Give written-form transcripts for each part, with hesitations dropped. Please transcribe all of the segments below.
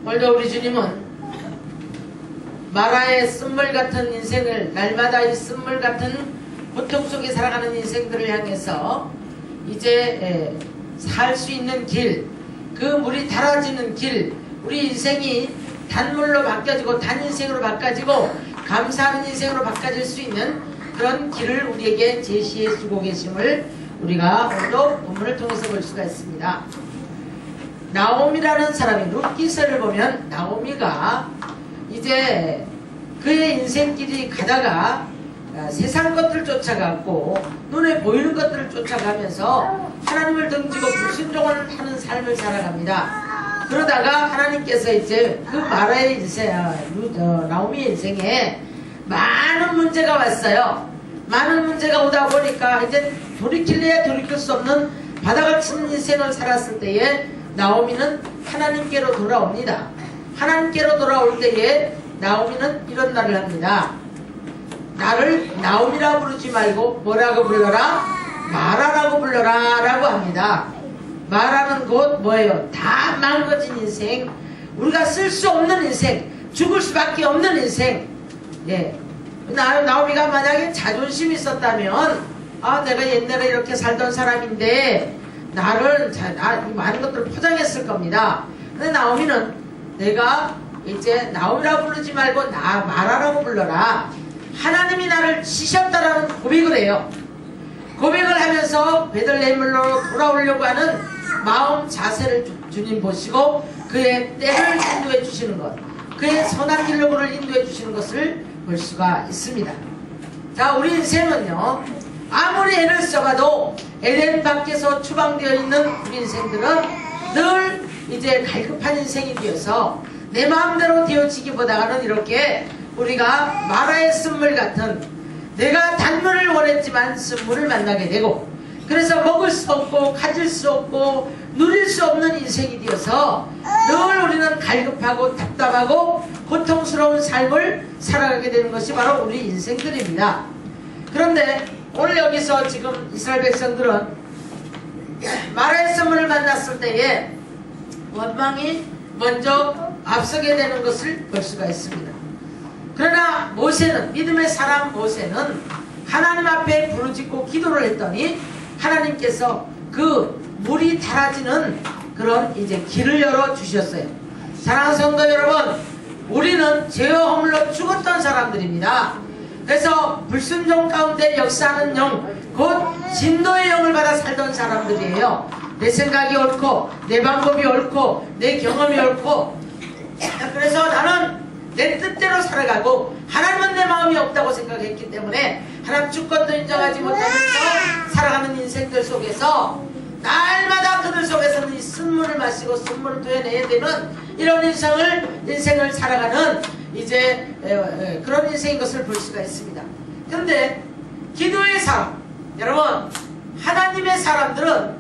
오늘도 우리 주님은 마라의 쓴물 같은 인생을, 날마다 이 쓴물 같은 고통 속에 살아가는 인생들을 향해서 이제 살 수 있는 길, 그 물이 달아지는 길, 우리 인생이 단물로 바뀌어지고 단인생으로 바뀌어지고 감사하는 인생으로 바뀌어질 수 있는 그런 길을 우리에게 제시해 주고 계심을 우리가 오늘도 본문을 통해서 볼 수가 있습니다. 나오미라는 사람이, 룻기서를 보면 나오미가 이제 그의 인생길이 가다가 세상 것들을 쫓아갔고 눈에 보이는 것들을 쫓아가면서 하나님을 등지고 불순종을 하는 삶을 살아갑니다. 그러다가 하나님께서 이제 그 마라의 인생, 나오미의 인생에 많은 문제가 왔어요. 많은 문제가 오다 보니까 이제 돌이킬래야 돌이킬 수 없는 바닥을 치는 인생을 살았을 때에 나오미는 하나님께로 돌아옵니다. 하나님께로 돌아올 때에 나오미는 이런 말을 합니다. 나를 나오미라 부르지 말고 뭐라고 불러라? 마라라고 불러라 라고 합니다. 마라는 곧 뭐예요? 다 망가진 인생, 우리가 쓸 수 없는 인생, 죽을 수밖에 없는 인생. 예. 나오미가 만약에 자존심이 있었다면, 아, 내가 옛날에 이렇게 살던 사람인데 나를 많은 것들을 포장했을 겁니다. 근데 나오미는 내가 이제 나오미라고 부르지 말고 나 마라라고 불러라. 하나님이 나를 치셨다라는 고백을 해요. 고백을 하면서 베들레헴으로 돌아오려고 하는 마음 자세를 주님 보시고 그의 때를 인도해 주시는 것, 그의 선한 길로 그를 인도해 주시는 것을 볼 수가 있습니다. 자, 우리 인생은요, 아무리 애를 써봐도 에덴 밖에서 추방되어 있는 우리 인생들은 늘 이제 갈급한 인생이 되어서 내 마음대로 되어지기보다는 이렇게 우리가 마라의 쓴물 같은, 내가 단물을 원했지만 쓴물을 만나게 되고, 그래서 먹을 수 없고 가질 수 없고 누릴 수 없는 인생이 되어서 늘 우리는 갈급하고 답답하고 고통스러운 삶을 살아가게 되는 것이 바로 우리 인생들입니다. 그런데 오늘 여기서 지금 이스라엘 백성들은 마라의 쓴물을 만났을 때에 원망이 먼저 앞서게 되는 것을 볼 수가 있습니다. 그러나 모세는, 믿음의 사람 모세는 하나님 앞에 부르짖고 기도를 했더니 하나님께서 그 물이 달아지는 그런 이제 길을 열어 주셨어요. 사랑하는 성도 여러분, 우리는 죄와 허물로 죽었던 사람들입니다. 그래서 불순종 가운데 역사하는 영, 곧 진노의 영을 받아 살던 사람들이에요. 내 생각이 옳고 내 방법이 옳고 내 경험이 옳고, 그래서 나는 내 뜻대로 살아가고 하나님은 내 마음이 없다고 생각했기 때문에 하나님 주권도 인정하지 못하면서 살아가는 인생들 속에서 날마다 그들 속에서는 이 쓴물을 마시고 쓴물을 토해내야 되는 이런 인생을 살아가는 이제 그런 인생인 것을 볼 수가 있습니다. 그런데 기도의 사람, 여러분, 하나님의 사람들은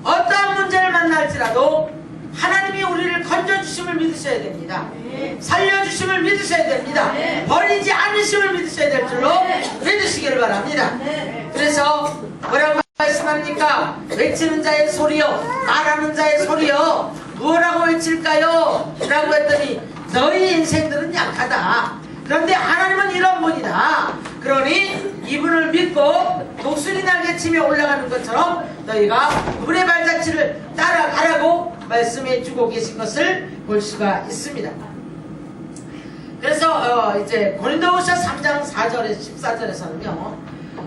어떠한 문제를 만날지라도 하나님이 우리를 건져주심을 믿으셔야 됩니다. 살려주심을 믿으셔야 됩니다. 버리지 않으심을 믿으셔야 될 줄로 믿으시기를 바랍니다. 그래서 뭐라고 말씀합니까? 외치는 자의 소리요, 말하는 자의 소리요, 뭐라고 외칠까요? 라고 했더니 너희 인생들은 약하다. 그런데 하나님은 이런 분이다. 그러니 이분을 믿고 독수리 날개 치며 올라가는 것처럼 너희가 물의 발자취를 따라가라고 말씀해 주고 계신 것을 볼 수가 있습니다. 그래서 이제 고린도후서 3장 4절에 14절에서는요,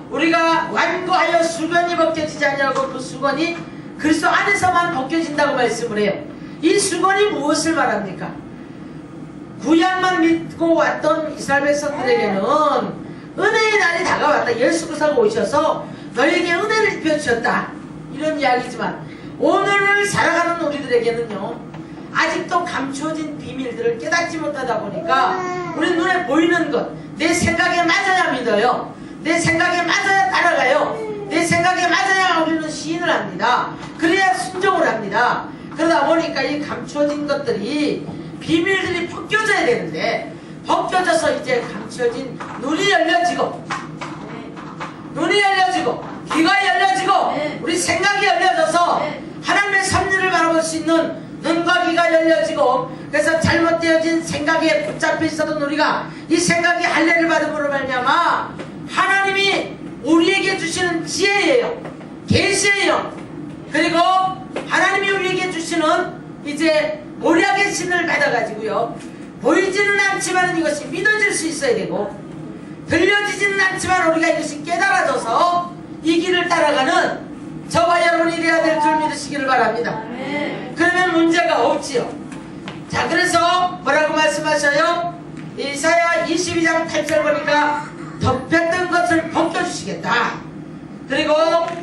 우리가 완고하여 수건이 벗겨지지 아니하고 그 수건이 그리스도 안에서만 벗겨진다고 말씀을 해요. 이 수건이 무엇을 말합니까? 구약만 믿고 왔던 이스라엘 백성들에게는 은혜의 날이 다가왔다. 예수 그리스도가 오셔서 너에게 은혜를 입혀주셨다, 이런 이야기지만 오늘을 살아가는 우리들에게는요, 아직도 감추어진 비밀들을 깨닫지 못하다 보니까 우리 눈에 보이는 것, 내 생각에 맞아야 믿어요. 내 생각에 맞아야 따라가요. 내 생각에 맞아야 우리는 시인을 합니다. 그래야 순종을 합니다. 그러다 보니까 이 감추어진 것들이, 비밀들이 벗겨져야 되는데 벗겨져서 이제 감추어진 눈이 열려지고, 눈이 열려지고 귀가 열려지고 우리 생각이 열려져서 하나님의 섭리를 바라볼 수 있는 눈과 귀가 열려지고, 그래서 잘못되어진 생각에 붙잡혀 있었던 우리가 이 생각이 할례를 받음으로 말미암아 하나님이 우리에게 주시는 지혜예요, 계시예요. 그리고 하나님이 우리에게 주시는 이제 모략의 신을 받아가지고요, 보이지는 않지만 이것이 믿어질 수 있어야 되고, 들려지지는 않지만 우리가 이것이 깨달아져서 이 길을 따라가는 저와 여러분이 되어야 될 줄 믿으시기를 바랍니다. 그러면 문제가 없지요. 자, 그래서 뭐라고 말씀하셔요? 이사야 22장 8절 보니까 덮였던 것을 벗겨주시겠다. 그리고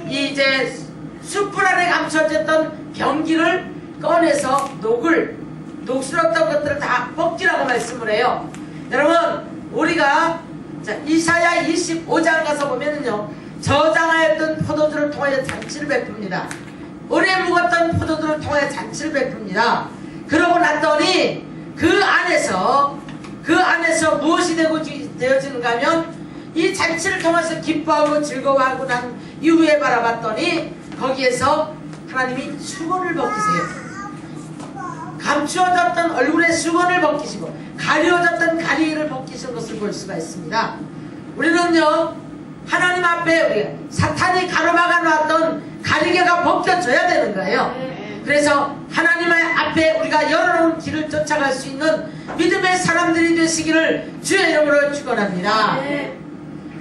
이제 숯불 안에 감춰졌던 병기를 꺼내서 녹슬었던 것들을 다 벗기라고 말씀을 해요. 여러분, 우리가 자, 이사야 25장 가서 보면은요, 저장하였던 포도주를 통하여 잔치를 베풉니다. 오래 묵었던 포도주를 통하여 잔치를 베풉니다. 그러고 났더니 그 안에서 무엇이 되어지는가 하면, 이 잔치를 통해서 기뻐하고 즐거워하고 난 이후에 바라봤더니 거기에서 하나님이 수건을 벗기세요. 감추어졌던 얼굴의 수건을 벗기시고 가려졌던 가리를 벗기신 것을 볼 수가 있습니다. 우리는요, 하나님 앞에 우리 사탄이 가로막아 놨던 가리개가 벗겨져야 되는 거예요. 그래서 하나님 앞에 우리가 열어놓은 길을 쫓아갈 수 있는 믿음의 사람들이 되시기를 주의 이름으로 축원합니다.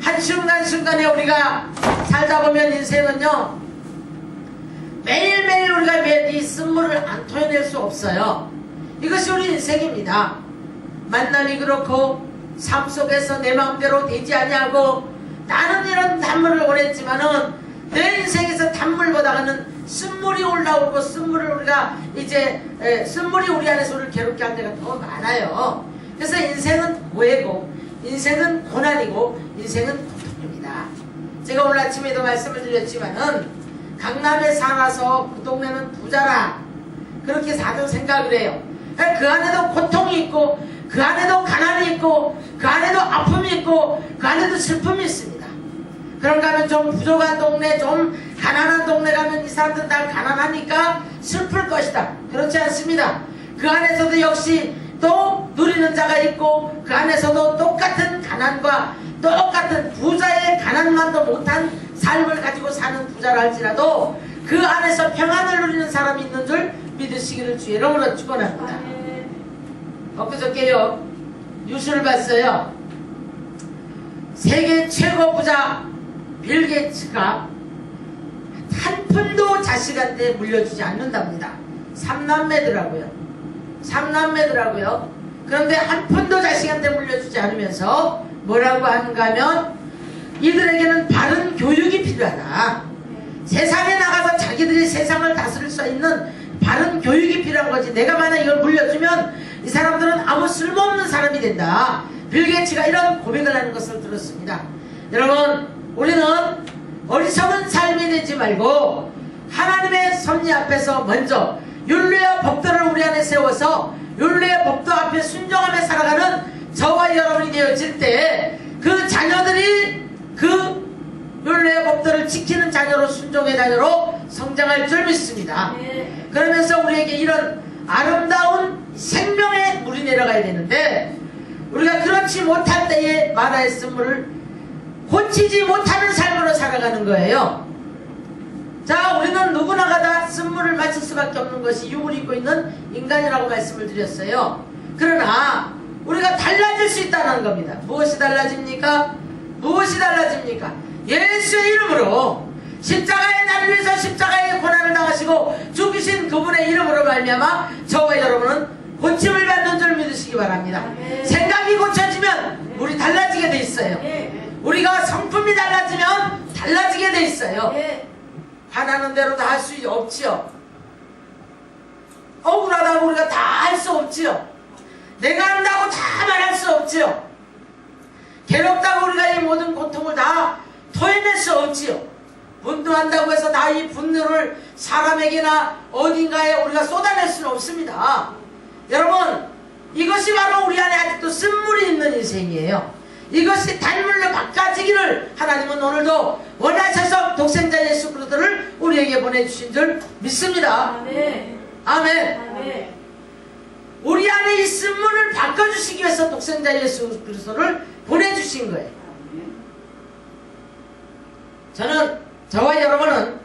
한순간순간에 우리가 살다 보면 인생은요, 매일매일 우리가 이 쓴물을 안 토해낼 수 없어요. 이것이 우리 인생입니다. 만남이 그렇고 삶 속에서 내 마음대로 되지 아니하고, 나는 이런 단물을 원했지만은 내 인생에서 단물보다는 쓴물이 올라오고, 쓴물을 우리가 이제 쓴물이 우리 안에서 우리를 괴롭게 할 때가 더 많아요. 그래서 인생은 고해고, 인생은 고난이고, 인생은 고통입니다. 제가 오늘 아침에도 말씀을 드렸지만은 강남에 살아서 그 동네는 부자라 그렇게 사는 생각을 해요. 그 안에도 고통이 있고, 그 안에도 가난이 있고, 그 안에도 아픔이 있고, 그 안에도 슬픔이 있습니다. 그런가 하면 좀 부족한 동네, 좀 가난한 동네 가면 이 사람들은 다 가난하니까 슬플 것이다. 그렇지 않습니다. 그 안에서도 역시 또 누리는 자가 있고, 그 안에서도 똑같은 가난과 똑같은 부자의 가난만도 못한 삶을 가지고 사는 부자라 할지라도 그 안에서 평안을 누리는 사람이 있는 줄 믿으시기를 주의 이름으로 축원합니다. 엊그저께요, 뉴스를 봤어요. 세계 최고 부자 빌 게이츠가 한 푼도 자식한테 물려주지 않는답니다. 3남매더라고요. 그런데 한 푼도 자식한테 물려주지 않으면서 뭐라고 하는가 하면, 이들에게는 바른 교육이 필요하다. 세상에 나가서 자기들이 세상을 다스릴 수 있는 바른 교육이 필요한 거지, 내가 만약 이걸 물려주면 이 사람들은 아무 쓸모없는 사람이 된다. 빌 게이츠가 이런 고백을 하는 것을 들었습니다. 여러분, 우리는 어리석은 삶이 되지 말고 하나님의 섭리 앞에서 먼저 율례와 법도를 우리 안에 세워서 율례와 법도 앞에 순종하며 살아가는 저와 여러분이 되어질 때, 그 자녀들이 그 율례와 법도를 지키는 자녀로, 순종의 자녀로 성장할 줄 믿습니다. 그러면서 우리에게 이런 아름다운 생명의 물이 내려가야 되는데, 우리가 그렇지 못할 때에 만화의 쓴물을 고치지 못하는 삶으로 살아가는 거예요. 자, 우리는 누구나가 다 쓴물을 마실 수밖에 없는 것이 육을 입고 있는 인간이라고 말씀을 드렸어요. 그러나 우리가 달라질 수 있다는 겁니다. 무엇이 달라집니까? 예수의 이름으로, 십자가의 나를 위해서 십자가의 고난을 당하시고 죽으신 그분의 이름으로 말미암아 저와 여러분은 고침을 받는 줄 믿으시기 바랍니다. 생각이 고쳐지면 우리 달라지게 돼 있어요. 우리가 성품이 달라지면 달라지게 돼 있어요. 하나는 대로 다 할 수 없지요. 억울하다고 우리가 다 할 수 없지요. 내가 한다고 다 말할 수 없지요. 괴롭다고 우리가 이 모든 고통을 다 토해낼 수 없지요. 분노한다고 해서 다 이 분노를 사람에게나 어딘가에 우리가 쏟아낼 수는 없습니다. 여러분, 이것이 바로 우리 안에 아직도 쓴물이 있는 인생이에요. 이것이 단물로 바꿔지기를 하나님은 오늘도 원하셔서 독생자 예수 그리스도를 우리에게 보내주신 줄 믿습니다. 아멘. 만드시기 위해서 독생자 예수 그리스도를 보내주신 거예요. 저와 여러분은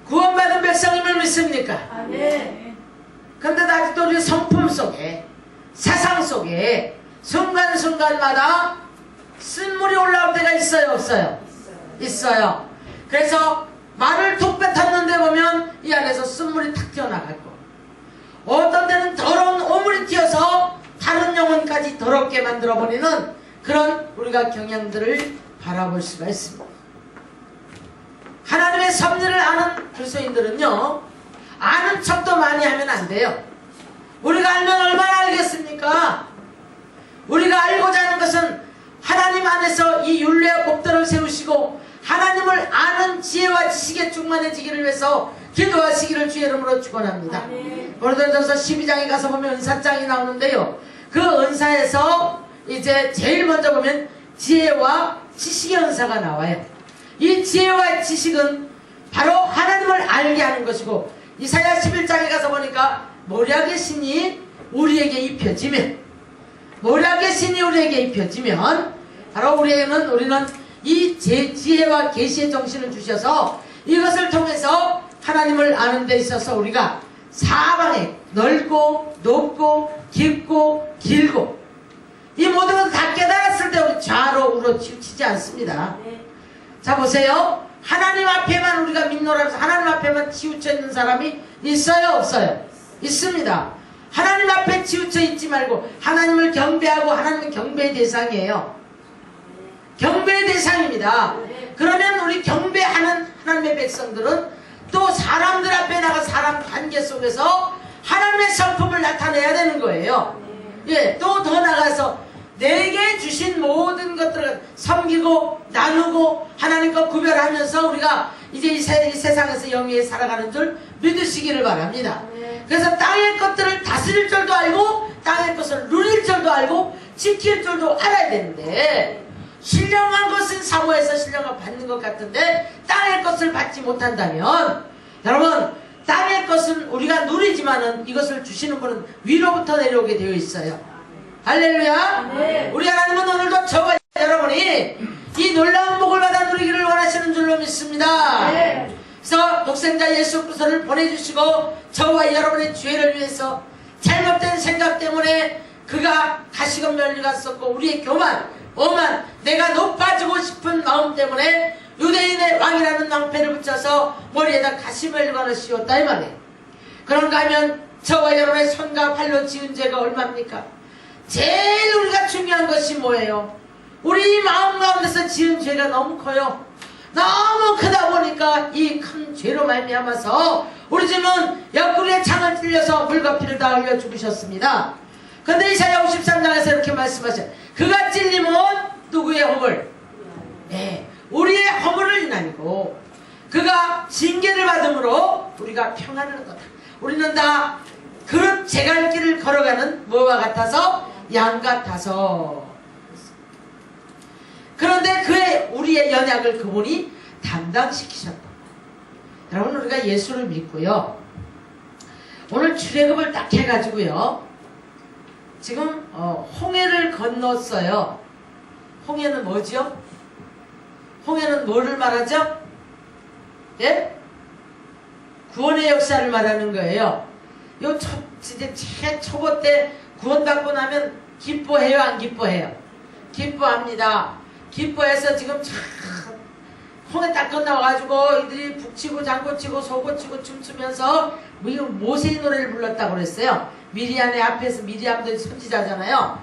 구원받은 백성임을 믿습니까? 근데 아직도 우리 성품 속에, 세상 속에 순간순간마다 쓴물이 올라올 때가 있어요, 없어요? 있어요. 그래서 말을 툭 뱉었는데 보면 이 안에서 쓴물이 탁 튀어나갔고, 어떤 때는 더러운 오물이 튀어서 다른 영혼까지 더럽게 만들어버리는 그런 우리가 경향들을 바라볼 수가 있습니다. 하나님의 섭리를 아는 그리스도인들은요, 아는 척도 많이 하면 안 돼요. 우리가 알면 얼마나 알겠습니까? 우리가 알고자 하는 것은 하나님 안에서 이 율례와 법도를 세우시고 하나님을 아는 지혜와 지식에 충만해지기를 위해서 기도하시기를 주의 이름으로 축원합니다. 고린도전서 12장에 가서 보면 은사장이 나오는데요, 그 은사에서 이제 제일 먼저 보면 지혜와 지식의 은사가 나와요. 이 지혜와 지식은 바로 하나님을 알게 하는 것이고, 이사야 11장에 가서 보니까 모략의 신이 우리에게 입혀지면, 모략의 신이 우리에게 입혀지면 바로 우리는 이 지혜와 계시의 정신을 주셔서 이것을 통해서 하나님을 아는 데 있어서 우리가 사방에 넓고 높고 깊고 길고 이 모든 것을 다 깨달았을 때 우리 좌로 우로 치우치지 않습니다. 자, 보세요. 하나님 앞에만 우리가 믿노라 해서 하나님 앞에만 치우쳐 있는 사람이 있어요, 없어요? 있습니다. 하나님 앞에 치우쳐 있지 말고 하나님을 경배하고, 하나님은 경배의 대상이에요. 경배의 대상입니다. 그러면 우리 경배하는 하나님의 백성들은 또 사람들 앞에 나가 사람 관계 속에서 하나님의 성품을 나타내야 되는 거예요. 예, 또 더 나가서 내게 주신 모든 것들을 섬기고 나누고 하나님과 구별하면서 우리가 이제 이 세상에서 영위에 살아가는 줄 믿으시기를 바랍니다. 그래서 땅의 것들을 다스릴 줄도 알고 땅의 것을 누릴 줄도 알고 지킬 줄도 알아야 되는데, 신령한 것은 사모해서 신령을 받는 것 같은데 땅의 것을 받지 못한다면, 여러분, 땅의 것은 우리가 누리지만은 이것을 주시는 분은 위로부터 내려오게 되어 있어요. 할렐루야. 네. 우리 하나님은 오늘도 저와 여러분이 이 놀라운 복을 받아 누리기를 원하시는 줄로 믿습니다. 네. 그래서 독생자 예수 그리스도를 보내주시고 저와 여러분의 죄를 위해서 잘못된 생각 때문에 그가 가시건 멸류가 썼고, 우리의 교만, 오만, 내가 높아지고 싶은 마음 때문에 유대인의 왕이라는 낭패를 붙여서 머리에다 가시멜류관을 씌웠다 이 말이에요. 그런가 하면 저와 여러분의 손과 발로 지은 죄가 얼마입니까? 제일 우리가 중요한 것이 뭐예요? 우리 마음 가운데서 지은 죄가 너무 커요. 너무 크다 보니까 이 큰 죄로 말미암아서 우리 주님은 옆구리에 창을 찔려서 물과 피를 다 흘려 죽으셨습니다. 그런데 이사야 53장에서 이렇게 말씀하셔요. 그가 찔림은 누구의 허물? 네, 우리의 허물을 인하고 그가 징계를 받음으로 우리가 평안을 얻었다. 우리는 다 그 제갈길을 걸어가는 뭐와 같아서? 양 같아서. 그런데 우리의 연약을 그분이 담당시키셨다. 여러분, 우리가 예수를 믿고요, 오늘 출애굽을 딱 해가지고요, 지금 홍해를 건넜어요. 홍해는 뭐죠? 홍해는 뭐를 말하죠? 예? 구원의 역사를 말하는 거예요. 요 초보 때 구원받고 나면 기뻐해요, 안 기뻐해요? 기뻐합니다. 기뻐해서 지금 참 홍해 딱 건너와가지고 이들이 북치고 장구치고 소고치고 춤추면서 모세의 노래를 불렀다고 그랬어요. 미리암의 앞에서, 미리암도 선지자잖아요.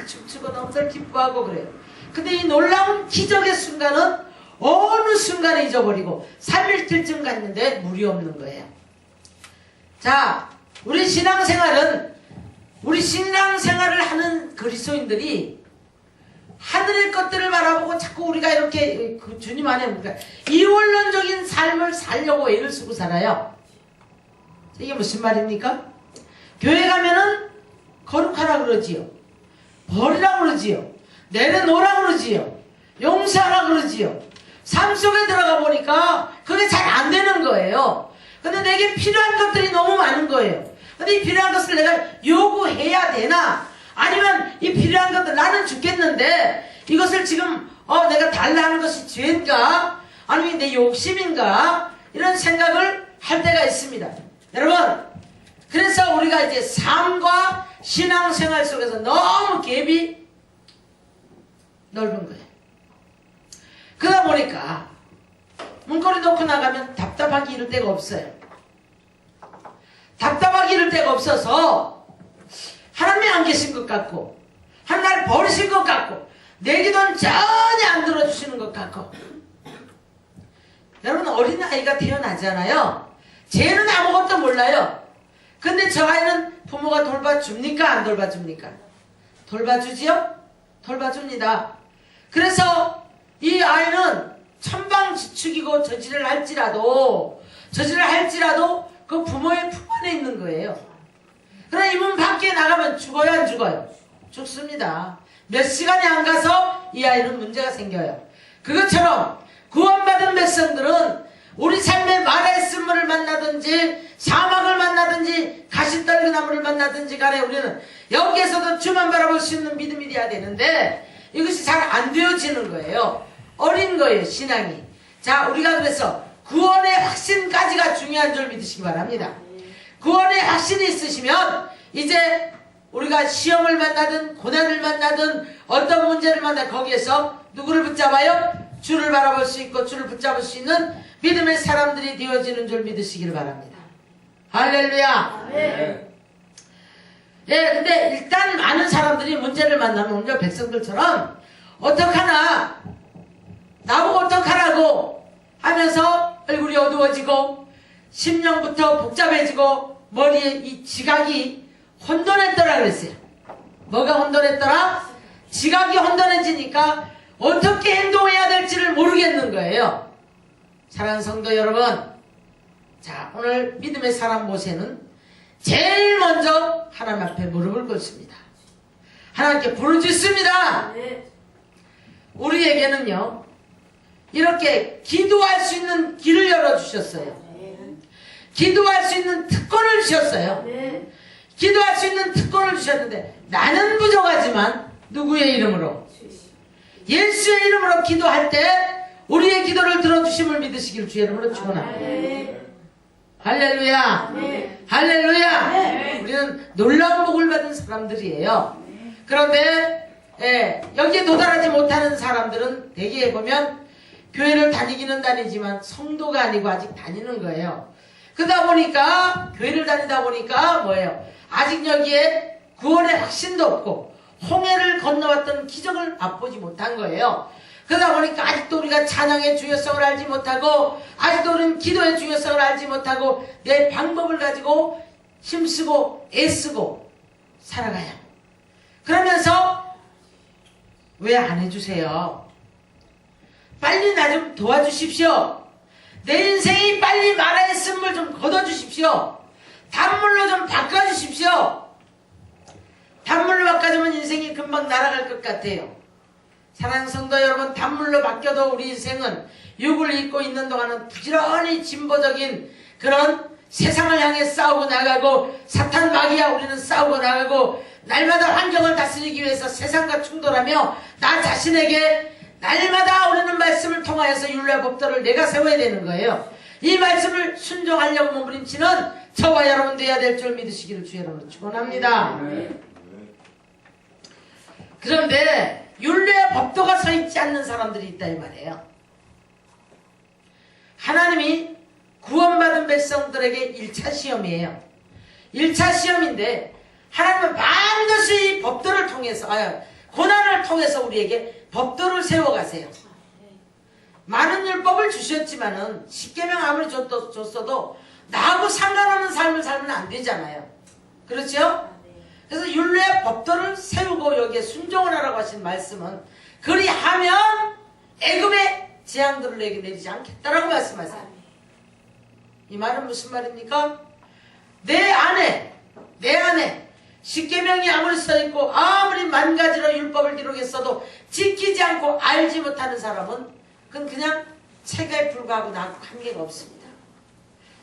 춤추고 너무들 기뻐하고 그래요. 근데 이 놀라운 기적의 순간은 어느 순간에 잊어버리고 3일틀쯤 갔는데 물이 없는 거예요. 자, 우리 신앙생활을 하는 그리스도인들이 하늘의 것들을 바라보고 자꾸 우리가 이렇게 주님 안에 우리가 이원론적인 삶을 살려고 애를 쓰고 살아요. 이게 무슨 말입니까? 교회 가면은 거룩하라 그러지요, 버리라 그러지요, 내려놓으라 그러지요, 용서하라 그러지요. 삶 속에 들어가 보니까 그게 잘 안 되는 거예요. 근데 내게 필요한 것들이 너무 많은 거예요. 근데 이 필요한 것을 내가 요구해야 되나? 아니면 이 필요한 것들 나는 죽겠는데 이것을 지금 내가 달라는 것이 죄인가? 아니면 내 욕심인가? 이런 생각을 할 때가 있습니다. 여러분, 그래서 우리가 이제 삶과 신앙생활 속에서 너무 갭이 넓은 거예요. 그러다 보니까 문고리 놓고 나가면 답답하기 이를 데가 없어요. 답답하기 이를 데가 없어서 하나님이 안 계신 것 같고 하나님 나를 버리신 것 같고 내 기도는 전혀 안 들어주시는 것 같고. 여러분, 어린아이가 태어나잖아요. 쟤는 아무것도 몰라요. 근데 저 아이는 부모가 돌봐줍니까? 안 돌봐줍니까? 돌봐주지요? 돌봐줍니다. 그래서 이 아이는 천방지축이고 저지를 할지라도 그 부모의 품 안에 있는 거예요. 그러나 이 문 밖에 나가면 죽어요, 안 죽어요? 죽습니다. 몇 시간이 안 가서 이 아이는 문제가 생겨요. 그것처럼 구원받은 백성들은 우리 삶의 말의 쓴물을 만나든지 사막을 만나든지 가시떨기 나무를 만나든지 간에 우리는 여기에서도 주만 바라볼 수 있는 믿음이 돼야 되는데 이것이 잘 안 되어지는 거예요. 어린 거예요, 신앙이. 자, 우리가 그래서 구원의 확신까지가 중요한 줄 믿으시기 바랍니다. 구원의 확신이 있으시면 이제 우리가 시험을 만나든 고난을 만나든 어떤 문제를 만나 거기에서 누구를 붙잡아요? 주를 바라볼 수 있고 주를 붙잡을 수 있는 믿음의 사람들이 되어지는 줄 믿으시기를 바랍니다. 할렐루야. 네. 예, 근데 일단 많은 사람들이 문제를 만나면 오늘 백성들처럼 어떡하나 나보고 어떡하라고 하면서 얼굴이 어두워지고 심령부터 복잡해지고 머리에 이 지각이 혼돈했더라 그랬어요. 뭐가 혼돈했더라? 지각이 혼돈해지니까 어떻게 행동해야 될지를 모르겠는 거예요. 사랑하는 성도 여러분, 자, 오늘 믿음의 사람 모세는 제일 먼저 하나님 앞에 무릎을 꿇습니다. 하나님께 부르짖습니다. 우리에게는요 이렇게 기도할 수 있는 길을 열어주셨어요. 기도할 수 있는 특권을 주셨어요. 기도할 수 있는 특권을 주셨는데 나는 부족하지만 누구의 이름으로? 예수의 이름으로 기도할 때 우리의 기도를 들어주심을 믿으시기를 주의 이름으로 축원합니다. 할렐루야. 할렐루야. 우리는 놀라운 복을 받은 사람들이에요. 그런데 여기에 도달하지 못하는 사람들은 대개 보면 교회를 다니기는 다니지만 성도가 아니고 아직 다니는 거예요. 그러다 보니까 교회를 다니다 보니까 뭐예요? 아직 여기에 구원의 확신도 없고 홍해를 건너왔던 기적을 맛보지 못한 거예요. 그러다 보니까 아직도 우리가 찬양의 중요성을 알지 못하고 아직도 우리는 기도의 중요성을 알지 못하고 내 방법을 가지고 힘쓰고 애쓰고 살아가요. 그러면서 왜 안 해주세요? 빨리 나 좀 도와주십시오. 내 인생이 빨리 마라의 쓴물 좀 걷어주십시오. 단물로 좀 바꿔주십시오. 단물로 바꿔주면 인생이 금방 날아갈 것 같아요. 사랑하는 성도 여러분, 단물로 바뀌어도 우리 인생은 육을 입고 있는 동안은 부지런히 진보적인 그런 세상을 향해 싸우고 나가고 사탄 마귀와 우리는 싸우고 나가고 날마다 환경을 다스리기 위해서 세상과 충돌하며 나 자신에게 날마다 우리는 말씀을 통하여서 율례와 법도를 내가 세워야 되는 거예요. 이 말씀을 순종하려고 몸부림치는 저와 여러분 되어야 될 줄 믿으시기를 주의 이름으로 축원합니다. 그런데 율례와 법도가 서 있지 않는 사람들이 있다 이 말이에요. 하나님이 구원받은 백성들에게 1차 시험이에요. 1차 시험인데 하나님은 반드시 법도를 통해서 고난을 통해서 우리에게 법도를 세워가세요. 많은 율법을 주셨지만은 십계명 아무리 줬어도 나하고 상관없는 삶을 살면 안 되잖아요. 그렇죠? 그래서 율례의 법도를 세우고 여기에 순종을 하라고 하신 말씀은 그리하면 애굽의 재앙들을 내게 내리지 않겠다라고 말씀하세요. 이 말은 무슨 말입니까? 내 안에 십계명이 아무리 써있고 아무리 만 가지로 율법을 기록했어도 지키지 않고 알지 못하는 사람은 그건 그냥 책에 불과하고 나하고 관계가 없습니다.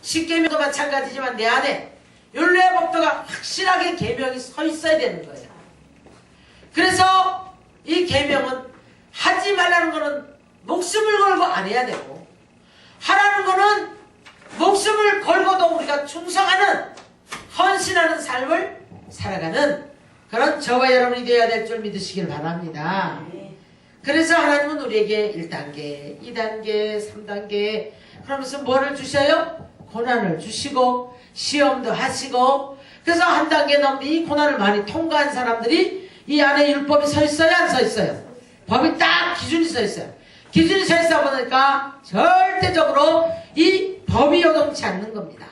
십계명도 마찬가지지만 내 안에 율례 법도가 확실하게 계명이 서 있어야 되는 거예요. 그래서 이 계명은 하지 말라는 거는 목숨을 걸고 안 해야 되고, 하라는 거는 목숨을 걸고도 우리가 충성하는, 헌신하는 삶을 살아가는 그런 저와 여러분이 되어야 될 줄 믿으시길 바랍니다. 그래서 하나님은 우리에게 1단계, 2단계, 3단계 그러면서 뭐를 주셔요? 고난을 주시고 시험도 하시고. 그래서 한 단계 넘는 이 고난을 많이 통과한 사람들이 이 안에 율법이 서 있어요, 안 서 있어요? 법이 딱 기준이 서 있어요. 기준이 서 있어 보니까 절대적으로 이 법이 요동치 않는 겁니다.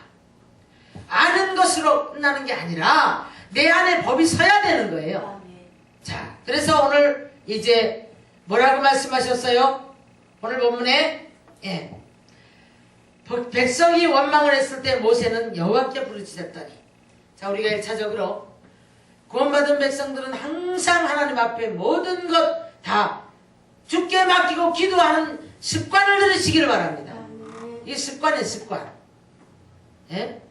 아는 것으로 끝나는 게 아니라 내 안에 법이 서야 되는 거예요. 자, 그래서 오늘 이제 뭐라고 말씀하셨어요? 오늘 본문에 백성이 원망을 했을 때 모세는 여호와께 부르짖었더니, 자, 우리가 1차적으로 구원받은 백성들은 항상 하나님 앞에 모든 것 다 주께 맡기고 기도하는 습관을 들으시기를 바랍니다. 이 습관이에요, 습관. 예?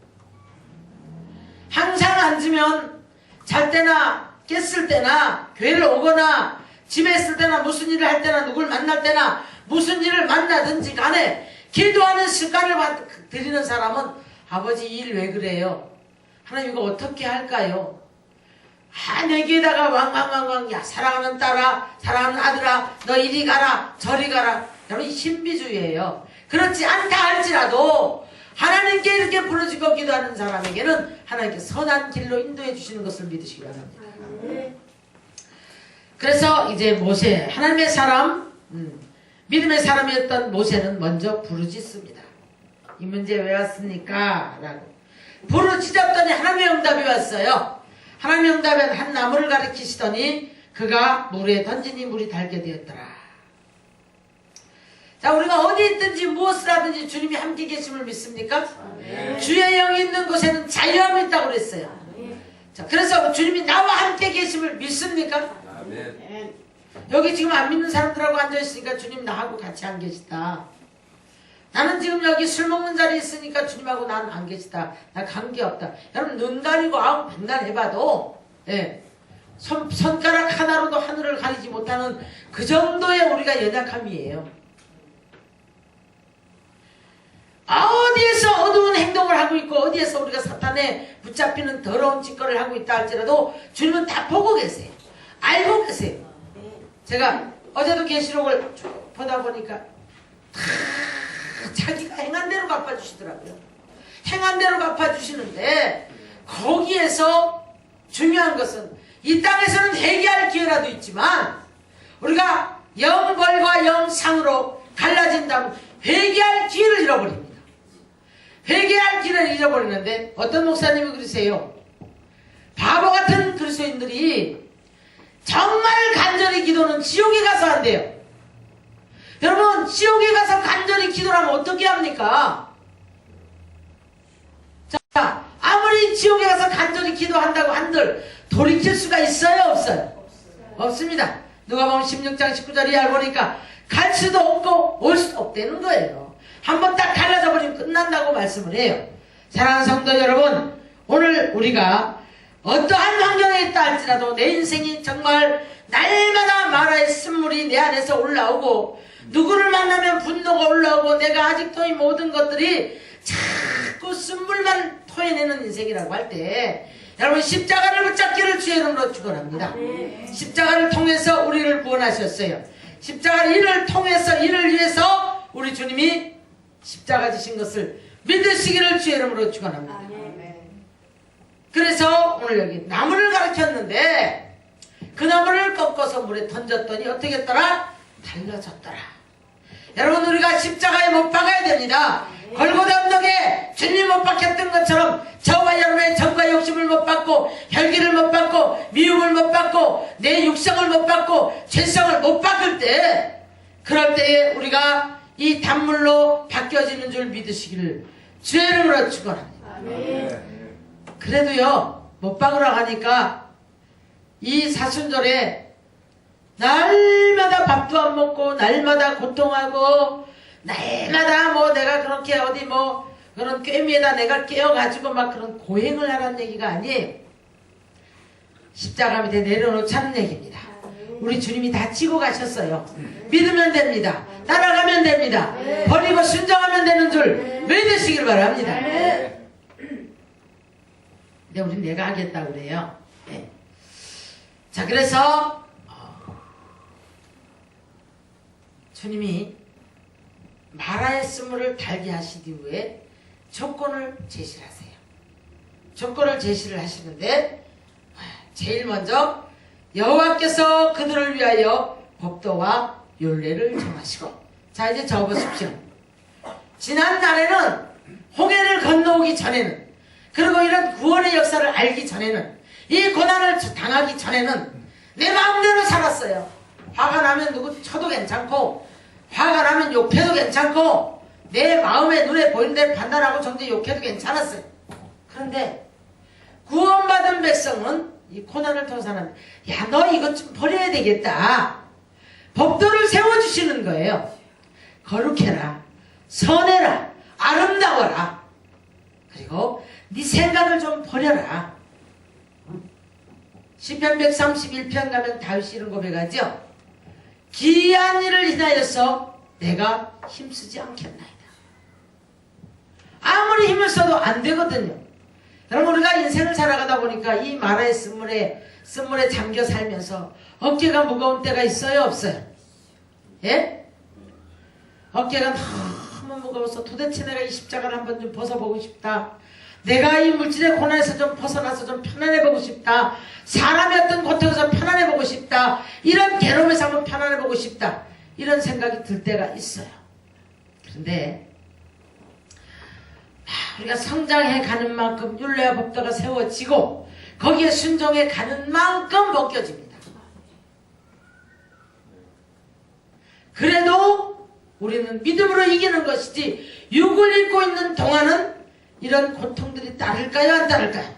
항상 앉으면 잘 때나 깼을 때나 교회를 오거나 집에 있을 때나 무슨 일을 할 때나 누굴 만날 때나 무슨 일을 만나든지 간에 기도하는 습관을 드리는 사람은, 아버지 이 일 왜 그래요? 하나님 이거 어떻게 할까요? 내게다가 왕왕왕왕, 야 사랑하는 딸아, 사랑하는 아들아, 너 이리 가라 저리 가라. 여러분 신비주의예요. 그렇지 않다 할지라도 하나님께 이렇게 부르짖고 기도하는 사람에게는 하나님께 선한 길로 인도해 주시는 것을 믿으시기 바랍니다. 그래서 이제 모세, 하나님의 사람, 믿음의 사람이었던 모세는 먼저 부르짖습니다. 이 문제 왜 왔습니까? 라고 부르짖었더니 하나님의 응답이 왔어요. 하나님의 응답은 한 나무를 가리키시더니 그가 물에 던지니 물이 달게 되었더라. 자, 우리가 어디 있든지 무엇을 하든지 주님이 함께 계심을 믿습니까? 주의 영이 있는 곳에는 자유함이 있다고 그랬어요. 자, 그래서 주님이 나와 함께 계심을 믿습니까? 여기 지금 안 믿는 사람들하고 앉아있으니까 주님 나하고 같이 안 계시다. 나는 지금 여기 술 먹는 자리에 있으니까 주님하고 난 안 계시다. 나 관계없다. 여러분 눈 가리고 아홉 백날 해봐도 손가락 하나로도 하늘을 가리지 못하는 그 정도의 우리가 연약함이에요. 어디에서 어두운 행동을 하고 있고 어디에서 우리가 사탄에 붙잡히는 더러운 짓거리를 하고 있다 할지라도 주님은 다 보고 계세요. 알고 계세요. 제가 어제도 계시록을 쭉 보다 보니까 다 자기가 행한 대로 갚아주시더라고요. 행한 대로 갚아주시는데 거기에서 중요한 것은 이 땅에서는 회개할 기회라도 있지만 우리가 영벌과 영상으로 갈라진다면 회개할 기회를 잃어버립니다. 회개할 기회를 잃어버리는데 어떤 목사님이 그러세요. 바보 같은 그리스도인들이 정말 간절히 기도는 지옥에 가서 한대요. 여러분 지옥에 가서 간절히 기도를 하면 어떻게 합니까? 자, 아무리 지옥에 가서 간절히 기도한다고 한들 돌이킬 수가 있어요? 없어요? 없습니다. 누가복음 16장 19절 이하를 보니까 갈 수도 없고 올 수도 없다는 거예요. 한번 딱 갈라져 버리면 끝난다고 말씀을 해요. 사랑하는 성도 여러분, 오늘 우리가 어떠한 환경에 있다 할지라도 내 인생이 정말 날마다 마라의 쓴물이 내 안에서 올라오고 누구를 만나면 분노가 올라오고 내가 아직도 이 모든 것들이 자꾸 쓴물만 토해내는 인생이라고 할 때 여러분 십자가를 붙잡기를 주의 이름으로 축원합니다. 십자가를 통해서 우리를 구원하셨어요. 십자가 이를 통해서 이를 위해서 우리 주님이 십자가 지신 것을 믿으시기를 주의 이름으로 축원합니다. 그래서 오늘 여기 나무를 가르쳤는데 그 나무를 꺾어서 물에 던졌더니 어떻게 했더라? 달라졌더라. 여러분 우리가 십자가에 못 박아야 됩니다. 골고다 언덕에 주님이 못 박혔던 것처럼 저와 여러분의 정과 욕심을 못 받고 혈기를 못 받고 미움을 못 받고 내 육성을 못 받고 죄성을 못 바꿀 때 그럴 때에 우리가 이 단물로 바뀌어지는 줄 믿으시기를 주의 이름으로 축원합니다. 그래도요 못 박으러 가니까 이 사순절에 날마다 밥도 안 먹고 날마다 고통하고 날마다 뭐 내가 그렇게 어디 뭐 그런 꿰매다 내가 깨어가지고 막 그런 고행을 하라는 얘기가 아니에요. 십자가 밑에 내려놓자는 얘기입니다. 우리 주님이 다 지고 가셨어요. 믿으면 됩니다. 따라가면 됩니다. 버리고 순종하면 되는 줄 믿으시길 바랍니다. 근데 우린 내가 하겠다고 그래요. 네. 자, 그래서 주님이 마라의 쓴물을 달게 하신 이후에 조건을 제시를 하세요. 조건을 제시를 하시는데 제일 먼저 여호와께서 그들을 위하여 법도와 율례를 정하시고, 자 이제 적어보십시오. 지난날에는 홍해를 건너오기 전에는, 그리고 이런 구원의 역사를 알기 전에는, 이 고난을 당하기 전에는 내 마음대로 살았어요. 화가 나면 누구 쳐도 괜찮고, 화가 나면 욕해도 괜찮고, 내 마음에 눈에 보이는 대로 판단하고 정죄 욕해도 괜찮았어요. 그런데 구원받은 백성은 이 고난을 통해서 하는, 야, 너 이것 좀 버려야 되겠다. 법도를 세워주시는 거예요. 거룩해라, 선해라, 아름다워라. 그리고 네 생각을 좀 버려라. 시편 131편 가면 다윗이 이런 고백하죠. 기이한 일을 인하여서 내가 힘쓰지 않겠나이다. 아무리 힘을 써도 안 되거든요. 여러분, 우리가 인생을 살아가다 보니까 이 마라의 쓴물에 잠겨 살면서 어깨가 무거운 때가 있어요, 없어요? 예? 어깨가 너무 무거워서 도대체 내가 이 십자가를 한번 좀 벗어보고 싶다. 내가 이 물질의 고난에서 좀 벗어나서 좀 편안해보고 싶다. 사람의 어떤 고통에서 편안해보고 싶다. 이런 괴로움에서 한번 편안해보고 싶다. 이런 생각이 들 때가 있어요. 그런데 우리가 성장해 가는 만큼 율례와 법도가 세워지고 거기에 순종해 가는 만큼 벗겨집니다. 그래도 우리는 믿음으로 이기는 것이지, 육을 입고 있는 동안은 이런 고통들이 따를까요, 안 따를까요?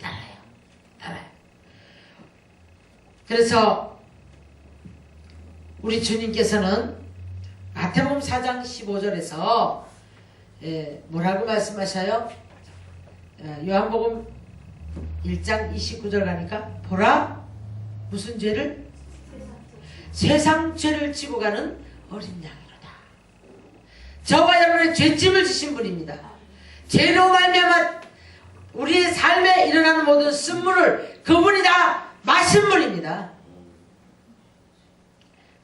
따라요. 그래서 우리 주님께서는 마태복음 4장 15절에서 뭐라고 말씀하셔요? 요한복음 1장 29절 가니까, 보라, 무슨 죄를? 세상 죄를 지고 가는 어린 양이로다. 저와 여러분의 죄짐을 지신 분입니다. 죄로 말미암아 우리의 삶에 일어나는 모든 쓴물을 그분이 다 마신 분입니다.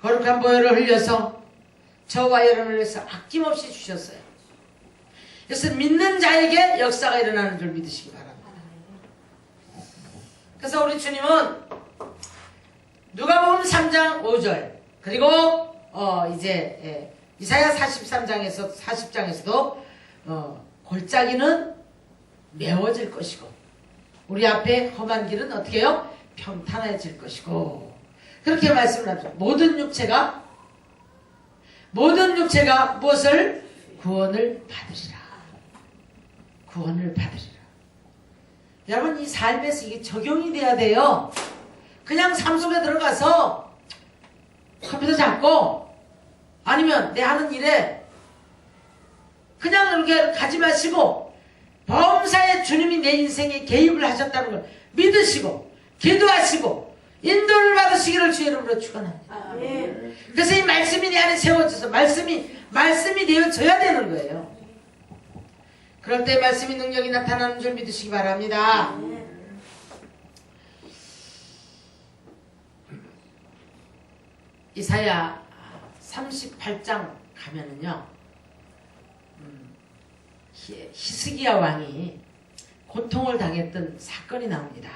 거룩한 보혈을 흘려서 저와 여러분을 위해서 아낌없이 주셨어요. 그래서 믿는 자에게 역사가 일어나는 줄 믿으시기 바랍니다. 그래서 우리 주님은 누가복음 3장 5절, 그리고 이제 이사야 40장에서도 골짜기는 메워질 것이고 우리 앞에 험한 길은 어떻게 해요? 평탄해질 것이고, 그렇게 말씀을 하죠. 모든 육체가 무엇을? 구원을 받으리라. 구원을 받으리라. 여러분, 이 삶에서 이게 적용이 돼야 돼요. 그냥 삶 속에 들어가서 컴퓨터 잡고 아니면 내 하는 일에 그냥 이렇게 가지 마시고, 범사에 주님이 내 인생에 개입을 하셨다는 걸 믿으시고 기도하시고 인도를 받으시기를 주의 이름으로 축원합니다. 그래서 이 말씀이 내 안에 세워져서 말씀이 되어져야 되는 거예요. 그럴 때 말씀이 능력이 나타나는 줄 믿으시기 바랍니다. 이사야 38장 가면은요, 히스기야 왕이 고통을 당했던 사건이 나옵니다.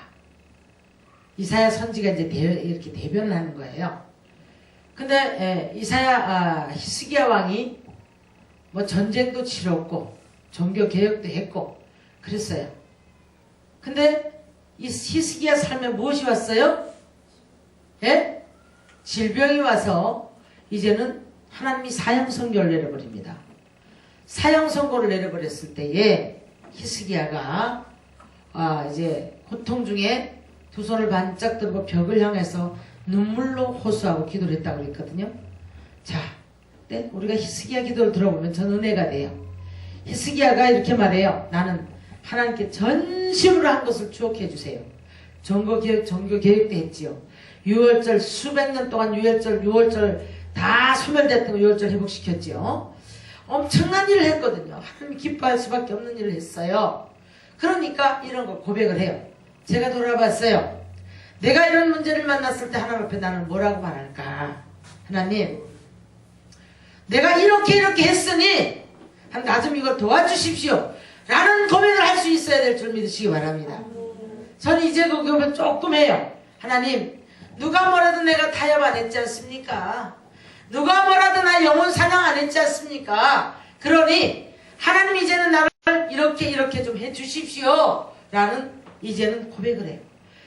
이사야 선지가 이제 이렇게 대변을 하는 거예요. 근데 히스기야 왕이 뭐 전쟁도 치렀고 종교 개혁도 했고 그랬어요. 근데 이 히스기야 삶에 무엇이 왔어요? 예? 질병이 와서 이제는 하나님이 사형 선고를 내려버립니다. 사형 선고를 내려버렸을 때에 히스기야가 이제 고통 중에 두 손을 반짝 들고 벽을 향해서 눈물로 호소하고 기도를 했다고 그랬거든요. 자, 우리가 히스기야 기도를 들어보면 전 은혜가 돼요. 히스기야가 이렇게 말해요. 나는 하나님께 전심으로 한 것을 추억해 주세요. 종교개혁도 했지요. 유월절 수백 년 동안 유월절 다 소멸됐던 거 유월절 회복시켰지요. 엄청난 일을 했거든요. 하나님이 기뻐할 수밖에 없는 일을 했어요. 그러니까 이런 걸 고백을 해요. 제가 돌아봤어요. 내가 이런 문제를 만났을 때 하나님 앞에 나는 뭐라고 말할까? 하나님, 내가 이렇게 했으니 나 좀 이걸 도와주십시오 라는 고백을 할 수 있어야 될 줄 믿으시기 바랍니다. 저는 이제 그 고백 조금 해요. 하나님, 누가 뭐라도 내가 타협 안 했지 않습니까? 누가 뭐라도 나 영혼 사냥 안 했지 않습니까? 그러니 하나님 이제는 나를 이렇게 좀 해주십시오 라는 이제는 고백을 해요.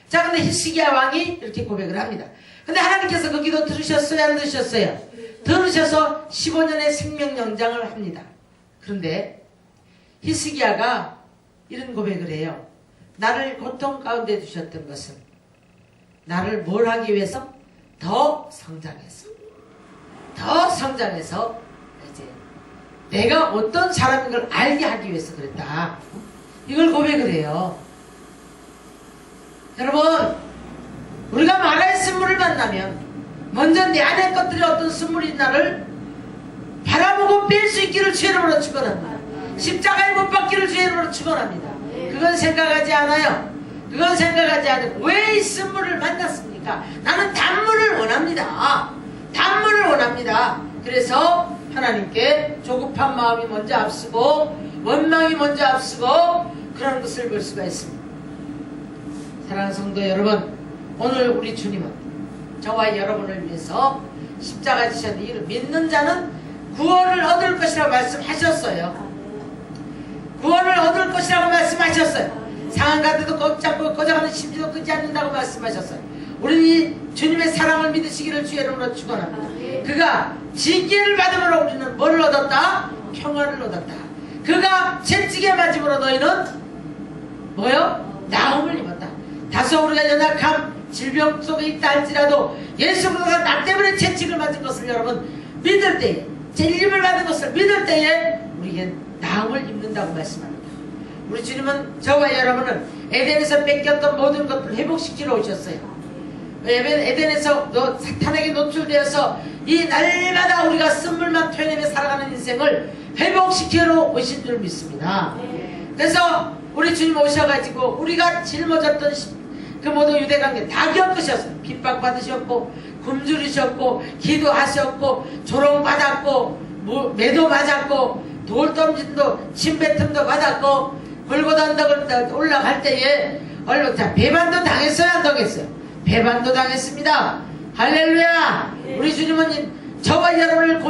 자, 근데 히스기야 왕이 이렇게 고백을 합니다. 근데 하나님께서 그 기도 들으셨어요? 안 들으셨어요? 들으셔서 15년의 생명 연장을 합니다. 그런데 히스기야가 이런 고백을 해요. 나를 고통 가운데 두셨던 것은 나를 뭘 하기 위해서? 더 성장해서 이제 내가 어떤 사람인 걸 알게 하기 위해서 그랬다. 이걸 고백을 해요. 여러분, 우리가 마라의 쓴물을 만나면 먼저 내 안에 것들이 어떤 쓴물이 있나를 바라보고 뺄 수 있기를 주의 이름으로 축원합니다. 십자가에 못 박기를 주의 이름으로 축원합니다. 그건 생각하지 않아요. 그건 생각하지 않고 왜 이 쓴물을 만났습니까? 나는 단물을 원합니다. 단물을 원합니다. 그래서 하나님께 조급한 마음이 먼저 앞서고 원망이 먼저 앞서고 그런 것을 볼 수가 있습니다. 사랑하는 성도 여러분, 오늘 우리 주님은 저와 여러분을 위해서 십자가 지셨는데 이를 믿는 자는 구원을 얻을 것이라고 말씀하셨어요. 구원을 얻을 것이라고 말씀하셨어요. 상한 가운데도 꼭 잡고 고장하는 심지도 끄지 않는다고 말씀하셨어요. 우리는 주님의 사랑을 믿으시기를 주의 이름으로 축원합니다. 그가 징계를 받음으로 우리는 뭐를 얻었다? 평화를 얻었다. 그가 채찍에 맞음으로 너희는 뭐요? 나음을 입었다. 다소 우리가 연약함 질병 속에 있다 할지라도 예수 그리스도가 나 때문에 채찍을 맞은 것을 여러분 믿을 때에, 찔림을 받은 것을 믿을 때에 우리에게 나음을 입는다고 말씀합니다. 우리 주님은 저와 여러분을 에덴에서 뺏겼던 모든 것들을 회복시키러 오셨어요. 에덴에서 사탄에게 노출되어서 이 날마다 우리가 쓴물만 토해내며 살아가는 인생을 회복시키러 오신 줄 믿습니다. 그래서 우리 주님 오셔가지고 우리가 짊어졌던 그 모든 유대관계 다 겪으셨어요. 핍박받으셨고 굶주리셨고 기도하셨고 조롱받았고 매도 맞았고 돌덤짐도 침뱉음도 받았고 골고다 언덕을 올라갈 때에 배반도 당했어요? 안 당했어요? 배반도 당했습니다. 할렐루야. 우리 주님은 저와 여러분을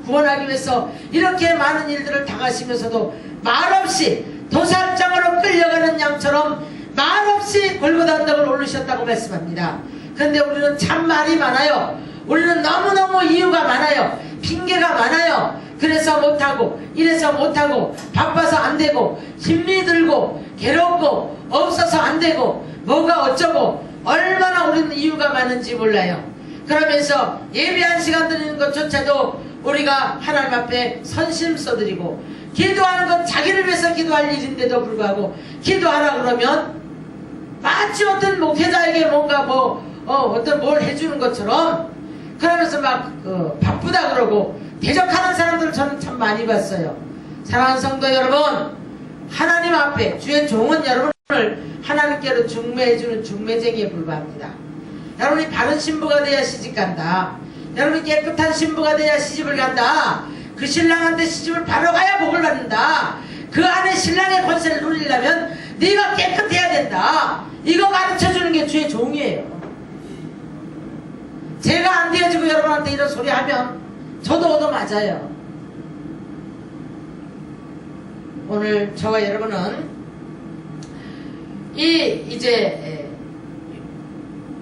구원하기 위해서 이렇게 많은 일들을 당하시면서도 말없이 도살장으로 끌려가는 양처럼 말없이 골고다 언덕을 오르셨다고 말씀합니다. 그런데 우리는 참 말이 많아요. 우리는 너무너무 이유가 많아요. 핑계가 많아요. 그래서 못하고 이래서 못하고 바빠서 안되고 힘이 들고 괴롭고 없어서 안되고 뭐가 어쩌고 얼마나 우리는 이유가 많은지 몰라요. 그러면서 예배한 시간 드리는 것조차도 우리가 하나님 앞에 선심 써드리고 기도하는 건 자기를 위해서 기도할 일인데도 불구하고 기도하라 그러면 마치 어떤 목회자에게 뭔가 어떤 뭘 해주는 것처럼 그러면서 막 바쁘다 그러고 대적하는 사람들을 저는 참 많이 봤어요. 사랑하는 성도 여러분, 하나님 앞에 주의 종은 여러분을 하나님께로 중매해주는 중매쟁이에 불과합니다. 여러분이 바른 신부가 돼야 시집간다. 여러분이 깨끗한 신부가 돼야 시집을 간다. 그 신랑한테 시집을 바로 가야 복을 받는다. 그 안에 신랑의 권세를 누리려면 네가 깨끗해야 된다. 이거 가르쳐주는 게 주의 종이에요. 제가 안 되어지고 여러분한테 이런 소리 하면 저도 얻어맞아요. 오늘 저와 여러분은 이제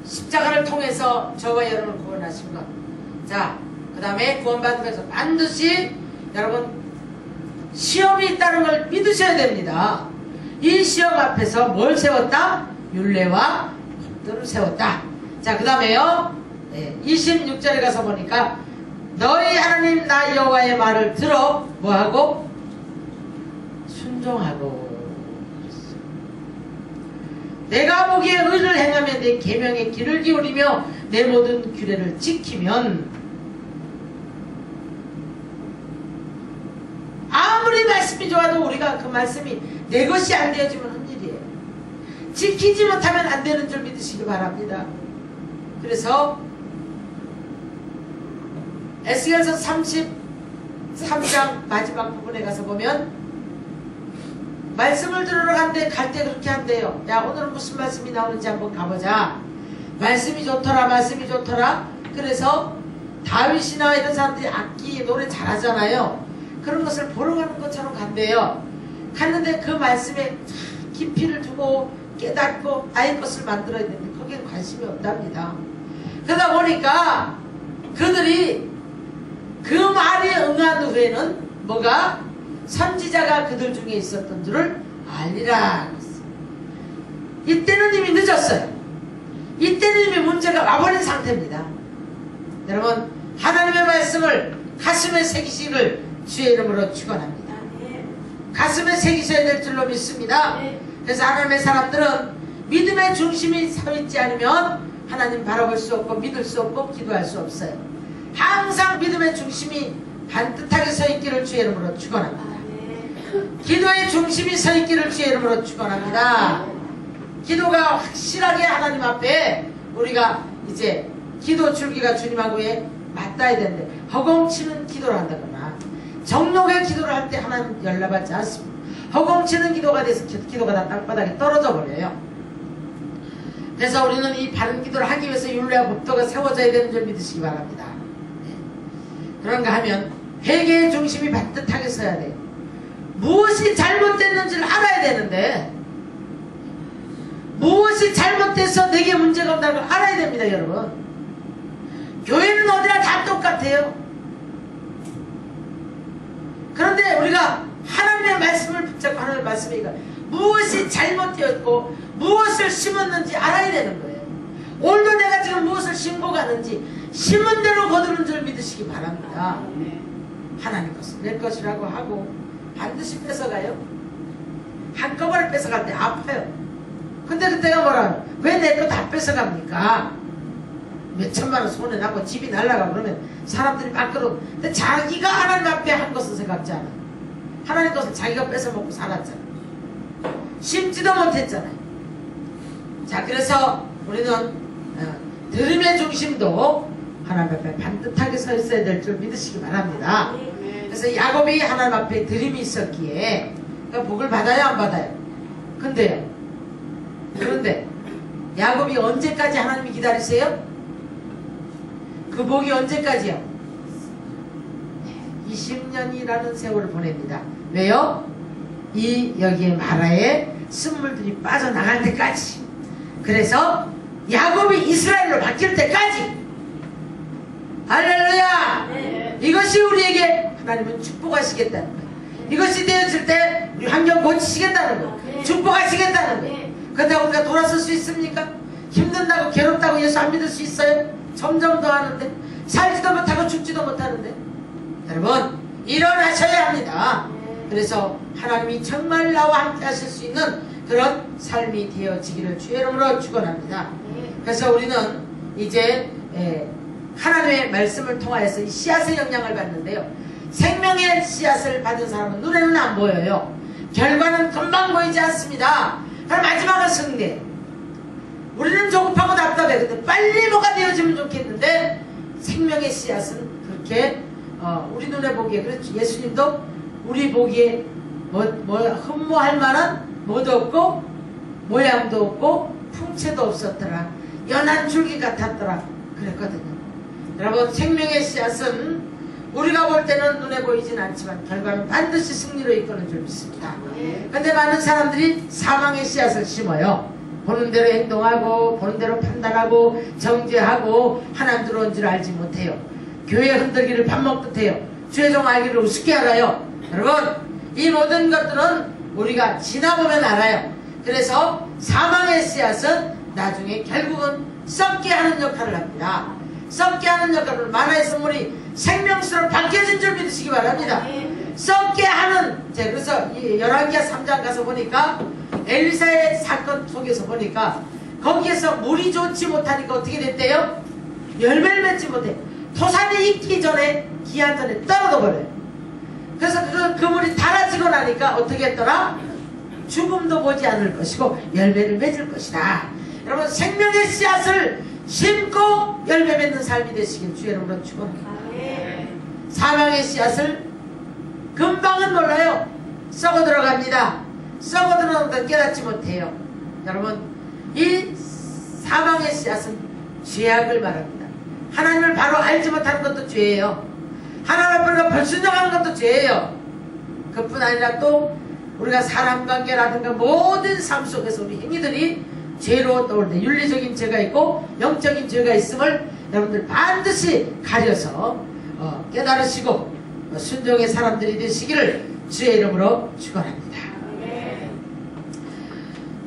십자가를 통해서 저와 여러분을 구원하신 것. 자, 그 다음에 구원받으면서 반드시 여러분 시험이 있다는 걸 믿으셔야 됩니다. 이 시험 앞에서 뭘 세웠다? 율례와 법도를 세웠다. 자, 그 다음에요 26절에 가서 보니까 너희 하나님 나 여호와의 말을 들어 뭐하고? 순종하고. 내가 보기에 의를 행하며 내 계명에 귀를 기울이며 내 모든 규례를 지키면 아무리 말씀이 좋아도 우리가 그 말씀이 내 것이 안 되어지면 헛일이에요. 지키지 못하면 안 되는 줄 믿으시기 바랍니다. 그래서 에스겔서 33장 마지막 부분에 가서 보면 말씀을 들으러 간대. 갈 때 그렇게 한대요. 야, 오늘은 무슨 말씀이 나오는지 한번 가보자. 말씀이 좋더라, 말씀이 좋더라. 그래서 다윗이나 이런 사람들이 악기 노래 잘하잖아요. 그런 것을 보러 가는 것처럼 간대요. 갔는데 그 말씀에 깊이를 두고 깨닫고 나의 것을 만들어야 되는데 거기에 관심이 없답니다. 그러다 보니까 그들이 그 말에 응한 후에는 뭐가? 선지자가 그들 중에 있었던 줄을 알리라. 이때는 이미 늦었어요. 이때는 이미 문제가 와버린 상태입니다. 여러분, 하나님의 말씀을 가슴에 새기시기를 주의 이름으로 축원합니다. 가슴에 새기셔야 될 줄로 믿습니다. 그래서 하나님의 사람들은 믿음의 중심이 서 있지 않으면 하나님 바라볼 수 없고 믿을 수 없고 기도할 수 없어요. 항상 믿음의 중심이 반듯하게 서 있기를 주의 이름으로 축원합니다. 기도의 중심이 서 있기를 주의 이름으로 축원합니다. 기도가 확실하게 하나님 앞에 우리가 이제 기도 줄기가 주님하고에 맞닿아야 되는데 허공치는 기도를 한다거나 정욕의 기도를 할 때 하나님 연락받지 않습니다. 허공치는 기도가 돼서 기도가 다 땅바닥에 떨어져 버려요. 그래서 우리는 이 바른 기도를 하기 위해서 율례와 법도가 세워져야 되는 줄 믿으시기 바랍니다. 그런가 하면 회개의 중심이 반듯하게 서야 돼요. 무엇이 잘못됐는지를 알아야 되는데 무엇이 잘못돼서 내게 문제가 온다는 걸 알아야 됩니다. 여러분, 교회는 어디나 다 똑같아요. 그런데 우리가 하나님의 말씀을 붙잡고 하나님의 말씀이니까 무엇이 잘못되었고 무엇을 심었는지 알아야 되는 거예요. 오늘도 내가 지금 무엇을 심고 가는지 심은 대로 거두는 줄 믿으시기 바랍니다. 하나님 것은 내 것이라고 하고 반드시 뺏어가요. 한꺼번에 뺏어갈 때 아파요. 근데 그때가 뭐라, 왜 내 거 다 뺏어갑니까? 몇 천만 원 손에 나고 집이 날라가고 그러면 사람들이 막 그러고, 근데 자기가 하나님 앞에 한 것은 생각지 않아요. 하나님 것을 자기가 뺏어먹고 살았잖아요. 심지도 못했잖아요. 자, 그래서 우리는 들음의 중심도 하나님 앞에 반듯하게 서 있어야 될 줄 믿으시기 바랍니다. 그래서 야곱이 하나님 앞에 들음이 있었기에 그러니까 복을 받아요, 안 받아요? 그런데 야곱이 언제까지 하나님이 기다리세요? 그 복이 언제까지요? 20년이라는 세월을 보냅니다. 왜요? 여기에 마라에 쓴물들이 빠져나갈 때까지. 그래서 야곱이 이스라엘로 바뀔 때까지. 할렐루야! 네. 이것이 우리에게 하나님은 축복하시겠다는 거예요. 이것이 되어질 때 우리 환경 고치시겠다는 거예요. 네. 축복하시겠다는 거예요. 네. 그렇다고 우리가 돌아설 수 있습니까? 힘든다고 괴롭다고 예수 안 믿을 수 있어요? 점점 더 하는데 살지도 못하고 죽지도 못하는데. 여러분, 일어나셔야 합니다. 그래서 하나님이 정말 나와 함께 하실 수 있는 그런 삶이 되어지기를 주의 이름으로 축원합니다. 그래서 우리는 이제 하나님의 말씀을 통하여서 이 씨앗의 영향을 받는데요, 생명의 씨앗을 받은 사람은 눈에는 안 보여요. 결과는 금방 보이지 않습니다. 그럼 마지막은 승리. 우리는 조급하고 답답해. 근데 빨리 뭐가 되어지면 좋겠는데 생명의 씨앗은 그렇게 우리 눈에 보기에, 그렇죠. 예수님도 우리 보기에 흠모할 만한 뭐도 없고 모양도 없고 풍채도 없었더라. 연한 줄기 같았더라. 그랬거든요. 여러분, 생명의 씨앗은 우리가 볼 때는 눈에 보이진 않지만 결과는 반드시 승리로 이끄는 줄 믿습니다. 근데 많은 사람들이 사망의 씨앗을 심어요. 보는 대로 행동하고 보는 대로 판단하고 정죄하고 하나님 들어온 줄 알지 못해요. 교회 흔들기를 밥 먹듯 해요. 주의 종 알기를 우습게 알아요. 여러분, 이 모든 것들은 우리가 지나보면 알아요. 그래서 사망의 씨앗은 나중에 결국은 썩게 하는 역할을 합니다. 썩게 하는 역할을, 만화의 선물이 생명수로 바뀌어진 줄 믿으시기 바랍니다. 썩게 하는, 그래서 이 열왕기하 3장 가서 보니까 엘리사의 사건 속에서 보니까 거기에서 물이 좋지 못하니까 어떻게 됐대요? 열매를 맺지 못해. 토산이 익기 전에, 기한 전에 떨어져 버려요. 그래서 그 물이 달아지고 나니까 어떻게 했더라? 죽음도 보지 않을 것이고 열매를 맺을 것이다. 여러분, 생명의 씨앗을 심고 열매 맺는 삶이 되시길 주의 이름으로 축원합니다. 사망의 씨앗을 금방은 몰라요. 썩어 들어갑니다. 썩어 들어가는 걸 깨닫지 못해요. 여러분, 이 사망의 씨앗은 죄악을 말합니다. 하나님을 바로 알지 못하는 것도 죄예요. 하나님 앞으로 불순종하는 것도 죄예요. 그뿐 아니라 또 우리가 사람 관계라든가 모든 삶 속에서 우리 행위들이 죄로 떠올 때 윤리적인 죄가 있고 영적인 죄가 있음을 여러분들 반드시 가려서 깨달으시고 순종의 사람들이 되시기를 주의 이름으로 축원합니다.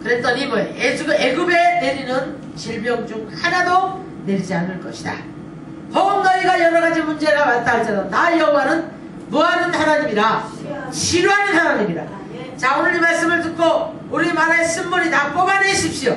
그랬더니 뭐 애굽에 내리는 질병 중 하나도 내리지 않을 것이다. 혹 너희가 여러가지 문제가 왔다 할지라도 나 여호와는 뭐하는 하나님이라, 치료하는 하나님이라. 자, 오늘 이 말씀을 듣고 우리 만화의 쓴물이 다 뽑아내십시오.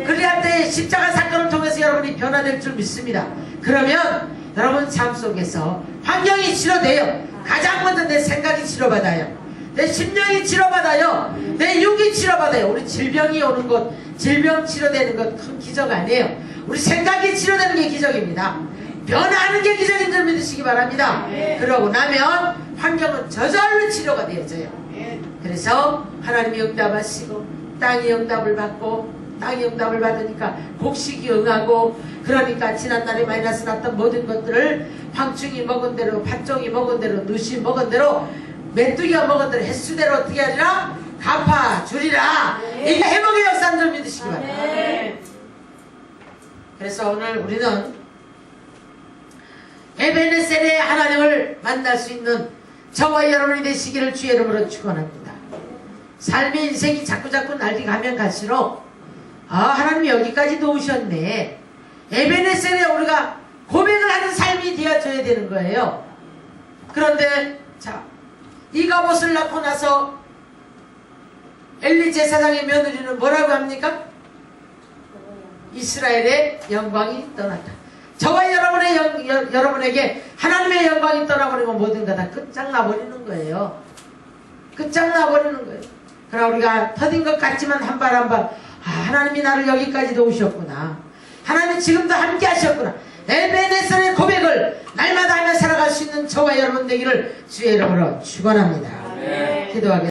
그리할 때 십자가 사건을 통해서 여러분이 변화될 줄 믿습니다. 그러면 여러분 삶 속에서 환경이 치료돼요. 가장 먼저 내 생각이 치료받아요. 내 심령이 치료받아요. 내 육이 치료받아요. 우리 질병이 오는 것, 질병 치료되는 것 큰 기적 아니에요. 우리 생각이 치료되는 게 기적입니다. 변화하는 게 기적인 줄 믿으시기 바랍니다. 그러고 나면 환경은 저절로 치료가 되어져요. 그래서 하나님이 응답하시고 땅이 응답을 받고, 땅이 응답을 받으니까 곡식이 응하고, 그러니까 지난날에 마이너스 났던 모든 것들을 황충이 먹은 대로, 팥종이 먹은 대로, 누시 먹은 대로, 메뚜기가 먹은 대로 횟수대로 어떻게 하리라? 갚아주리라. 이게 회복의 역사인 줄 믿으시기 바랍니다. 그래서 오늘 우리는 에베네셀의 하나님을 만날 수 있는 저와 여러분이 되시기를 주의 이름으로 축원합니다. 삶의 인생이 자꾸자꾸 날이 가면 갈수록 하나님이 여기까지도 오셨네. 에베네셀에 우리가 고백을 하는 삶이 되어져야 되는 거예요. 그런데 자, 이 갑옷을 낳고 나서 엘리 제사장의 며느리는 뭐라고 합니까? 이스라엘의 영광이 떠났다. 저와 여러분에게 하나님의 영광이 떠나버리면 모든 거 다 끝장나버리는 거예요. 끝장나버리는 거예요. 그러나 우리가 터진 것 같지만 한 발 한 발, 하나님이 나를 여기까지도 오셨구나. 하나님이 지금도 함께 하셨구나. 에베네셀의 고백을 날마다 하며 살아갈 수 있는 저와 여러분 되기를 주의 이름으로 축원합니다. 기도하겠습니다.